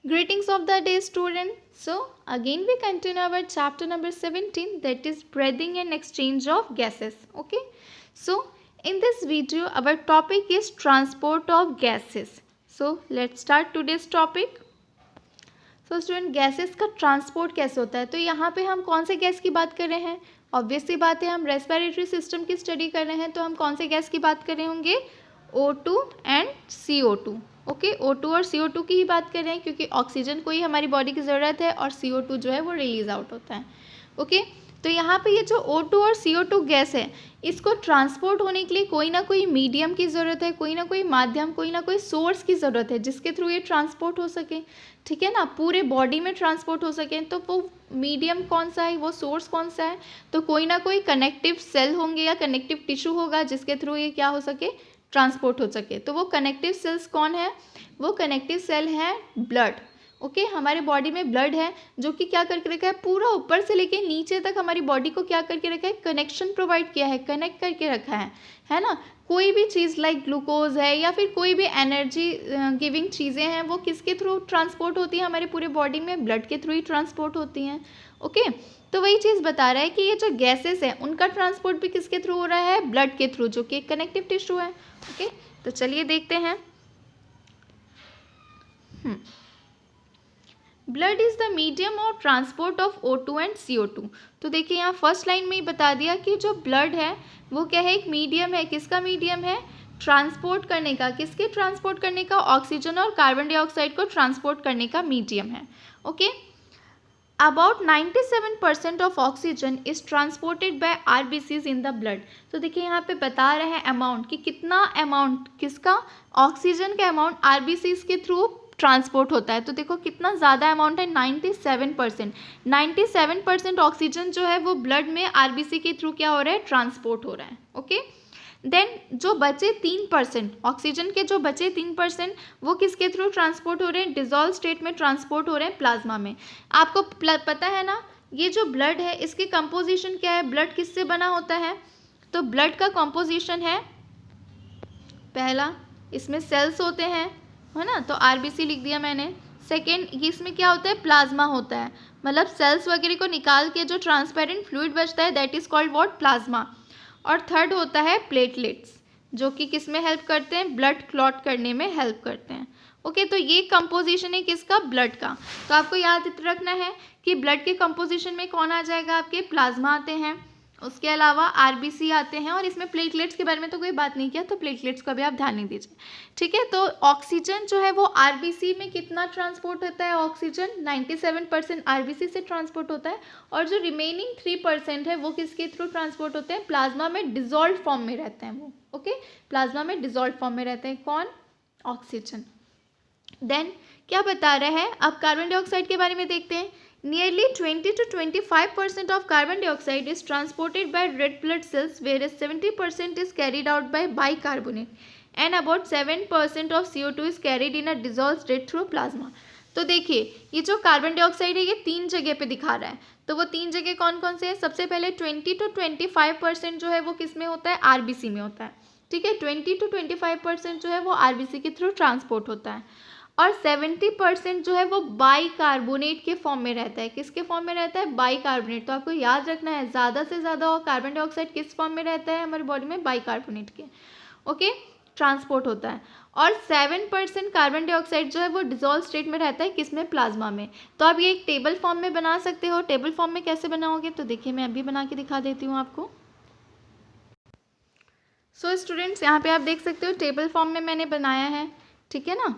Greetings of the day, student. So, again we continue our chapter number 17, that is breathing and exchange of gases. Okay. So, in this video our topic is transport of gases. So, let's start today's topic. So, student gases का transport कैसे होता है? तो यहाँ पे हम कौन से गैस की बात कर रहे हैं? ऑब्वियसली बात है, हम रेस्पिरेटरी सिस्टम की स्टडी कर रहे हैं, तो हम कौन से गैस की बात कर रहे होंगे? O2 and CO2. Okay, O2 और CO2 की ही बात कर रहे हैं, क्योंकि ऑक्सीजन को ही हमारी बॉडी की ज़रूरत है और CO2 जो है वो रिलीज आउट होता है. ओके, तो यहाँ पे ये जो O2 और CO2 गैस है, इसको ट्रांसपोर्ट होने के लिए कोई ना कोई मीडियम की ज़रूरत है, कोई ना कोई माध्यम, कोई ना कोई सोर्स की ज़रूरत है जिसके थ्रू ये ट्रांसपोर्ट हो सके. ठीक है ना, पूरे बॉडी में ट्रांसपोर्ट हो सके. तो वो मीडियम कौन सा है, वो सोर्स कौन सा है? तो कोई ना कोई कनेक्टिव सेल होंगे या कनेक्टिव टिश्यू होगा जिसके थ्रू ये क्या हो सके, ट्रांसपोर्ट हो सके. तो वो कनेक्टिव सेल्स कौन है? वो कनेक्टिव सेल है ब्लड. ओके, हमारे बॉडी में ब्लड है जो कि क्या करके रखा है, पूरा ऊपर से लेके नीचे तक हमारी बॉडी को क्या करके रखा है, कनेक्शन प्रोवाइड किया है, कनेक्ट करके रखा है ना. कोई भी चीज़ लाइक ग्लूकोज है या फिर कोई भी एनर्जी गिविंग चीज़ें हैं, वो किसके थ्रू ट्रांसपोर्ट होती हैं हमारे पूरे बॉडी में? ब्लड के थ्रू ही ट्रांसपोर्ट होती हैं. ओके, तो वही चीज़ बता रहा है कि ये जो गैसेस हैं उनका ट्रांसपोर्ट भी किसके थ्रू हो रहा है? ब्लड के थ्रू, जो कि एक कनेक्टिव टिश्यू है. ओके, तो चलिए देखते हैं. Blood is the medium of transport of O2 and CO2. तो देखिए यहाँ फर्स्ट लाइन में ही बता दिया कि जो ब्लड है वो क्या है, एक मीडियम है. किसका मीडियम है? ट्रांसपोर्ट करने का. किसके ट्रांसपोर्ट करने का? ऑक्सीजन और कार्बन डाइऑक्साइड को ट्रांसपोर्ट करने का मीडियम है. Okay, about 97% of oxygen is transported by RBCs in the blood. तो देखिए यहाँ पे बता रहे हैं अमाउंट, कि कितना अमाउंट किसका, ऑक्सीजन का अमाउंट RBCs के थ्रू ट्रांसपोर्ट होता है. तो देखो कितना ज़्यादा अमाउंट है, 97%. 97% ऑक्सीजन जो है वो ब्लड में RBC के थ्रू क्या हो रहा है, ट्रांसपोर्ट हो रहा है. ओके, देन जो बचे 3%, ऑक्सीजन के जो बचे 3%, वो किसके थ्रू ट्रांसपोर्ट हो रहे हैं? डिजॉल्व स्टेट में ट्रांसपोर्ट हो रहे हैं प्लाज्मा में. आपको पता है ना, ये जो ब्लड है इसकी कंपोजिशन क्या है? ब्लड किससे बना होता है? तो ब्लड का कंपोजिशन है, पहला इसमें सेल्स होते हैं, है ना, तो RBC लिख दिया मैंने. सेकेंड, इसमें क्या होता है? प्लाज्मा होता है, मतलब सेल्स वगैरह को निकाल के जो ट्रांसपेरेंट फ्लूइड बचता है, that is called what? Plasma. और थर्ड होता है प्लेटलेट्स, जो कि किस में हेल्प करते हैं? ब्लड क्लॉट करने में हेल्प करते हैं. ओके, तो ये कंपोजिशन है किसका? ब्लड का. तो आपको याद रखना है कि ब्लड के कंपोजिशन में कौन आ जाएगा? आपके प्लाज्मा आते हैं, उसके अलावा RBC आते हैं, और इसमें प्लेटलेट्स के बारे में तो कोई बात नहीं किया, तो प्लेटलेट्स का भी आप ध्यान नहीं दीजिए. ठीक है, तो ऑक्सीजन जो है वो RBC में कितना ट्रांसपोर्ट होता है? ऑक्सीजन 97% RBC से ट्रांसपोर्ट होता है, और जो रिमेनिंग 3% है वो किसके थ्रू ट्रांसपोर्ट होते हैं? प्लाज्मा में डिजॉल्व फॉर्म में रहते हैं वो. ओके, प्लाज्मा में डिजॉल्व फॉर्म में रहते हैं. कौन? ऑक्सीजन. देन क्या बता रहा है, अब कार्बन डाइऑक्साइड के बारे में देखते हैं. Nearly 20 to 25% of carbon dioxide is transported by red blood cells, whereas 70% is carried out by bicarbonate, and about 7% of CO2 is carried in a dissolved state through plasma. तो देखिए ये जो carbon dioxide है ये 3 जगह पे दिखा रहा है. तो वो 3 जगह कौन कौन से हैं? सबसे पहले 20 to 25% जो है वो किस में होता है? RBC में होता है. ठीक है, 20 to 25% जो है वो RBC के थ्रू ट्रांसपोर्ट होता है, और 70% जो है वो बाइकार्बोनेट के फॉर्म में रहता है. किसके फॉर्म में रहता है? बाइकार्बोनेट. तो आपको याद रखना है, ज़्यादा से ज़्यादा कार्बन डाइऑक्साइड किस फॉर्म में रहता है हमारी बॉडी में? बाइकार्बोनेट के. ओके, ट्रांसपोर्ट होता है. और 7% कार्बन डाइऑक्साइड जो है वो डिजॉल्व स्टेट में रहता है, किसमें? प्लाज्मा में. तो आप ये एक टेबल फॉर्म में बना सकते हो. टेबल फॉर्म में कैसे बनाओगे? तो देखिए मैं अभी बना के दिखा देती हूँ आपको. सो स्टूडेंट्स, यहाँ पे आप देख सकते हो टेबल फॉर्म में मैंने बनाया है. ठीक है ना.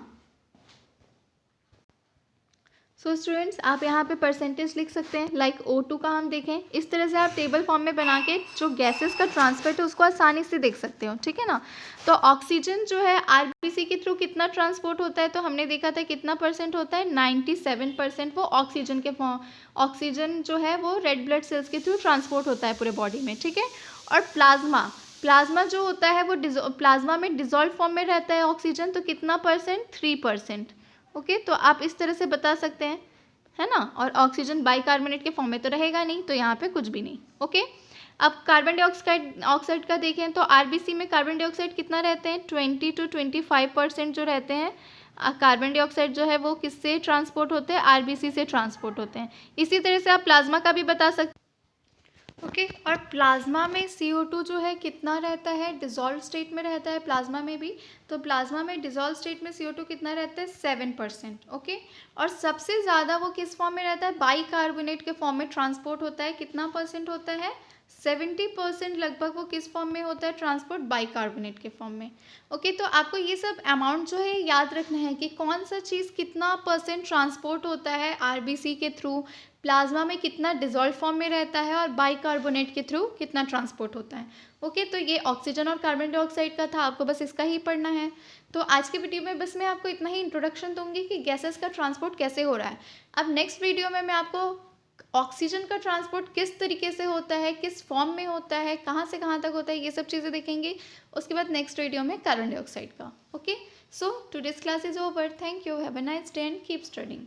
सो स्टूडेंट्स, आप यहाँ पे परसेंटेज लिख सकते हैं. लाइक O2 का हम देखें, इस तरह से आप टेबल फॉर्म में बना के जो गैसेस का ट्रांसपोर्ट है उसको आसानी से देख सकते हो. ठीक है ना. तो ऑक्सीजन जो है RBC के थ्रू कितना ट्रांसपोर्ट होता है? तो हमने देखा था कितना परसेंट होता है? 97% वो ऑक्सीजन के ऑक्सीजन जो है वो रेड ब्लड सेल्स के थ्रू ट्रांसपोर्ट होता है पूरे बॉडी में. ठीक है, और प्लाज्मा जो होता है वो प्लाज्मा में डिजॉल्व फॉर्म में रहता है ऑक्सीजन. तो कितना परसेंट? 3%. ओके, तो आप इस तरह से बता सकते हैं, है ना. और ऑक्सीजन बाइकार्बोनेट के फॉर्म में तो रहेगा नहीं, तो यहाँ पे कुछ भी नहीं. ओके, अब कार्बन डाइऑक्साइड का देखें तो RBC में कार्बन डाइऑक्साइड कितना रहते हैं? 20 to 25% जो रहते हैं कार्बन डाइऑक्साइड जो है वो किससे ट्रांसपोर्ट होते हैं, आरबीसी से ट्रांसपोर्ट होते हैं। इसी तरह से आप प्लाज्मा का भी बता सकते ओके। और प्लाज्मा में CO2 जो है कितना रहता है, डिजॉल्व स्टेट में रहता है प्लाज्मा में भी। तो प्लाज्मा में डिजॉल्व स्टेट में CO2 कितना रहता है, 7%। ओके। और सबसे ज़्यादा वो किस फॉर्म में रहता है, बाइकार्बोनेट के फॉर्म में ट्रांसपोर्ट होता है। कितना परसेंट होता है, 70% लगभग वो किस फॉर्म में होता है, ट्रांसपोर्ट बाइकार्बोनेट के फॉर्म में। ओके। तो आपको ये सब अमाउंट जो है याद रखना है कि कौन सा चीज़ कितना परसेंट ट्रांसपोर्ट होता है आरबीसी के थ्रू, प्लाज्मा में कितना डिजॉल्व फॉर्म में रहता है, और बाइकार्बोनेट के थ्रू कितना ट्रांसपोर्ट होता है। ओके। तो ये ऑक्सीजन और कार्बन डाइऑक्साइड का था, आपको बस इसका ही पढ़ना है। तो आज के वीडियो में बस मैं आपको इतना ही इंट्रोडक्शन दूंगी कि गैसेस का ट्रांसपोर्ट कैसे हो रहा है। अब नेक्स्ट वीडियो में मैं आपको ऑक्सीजन का ट्रांसपोर्ट किस तरीके से होता है, किस फॉर्म में होता है, कहाँ से कहाँ तक होता है, ये सब चीज़ें देखेंगे। उसके बाद नेक्स्ट वीडियो में कार्बन डाइऑक्साइड का। Okay. So today's class is over. Thank you. Have a nice day and keep studying.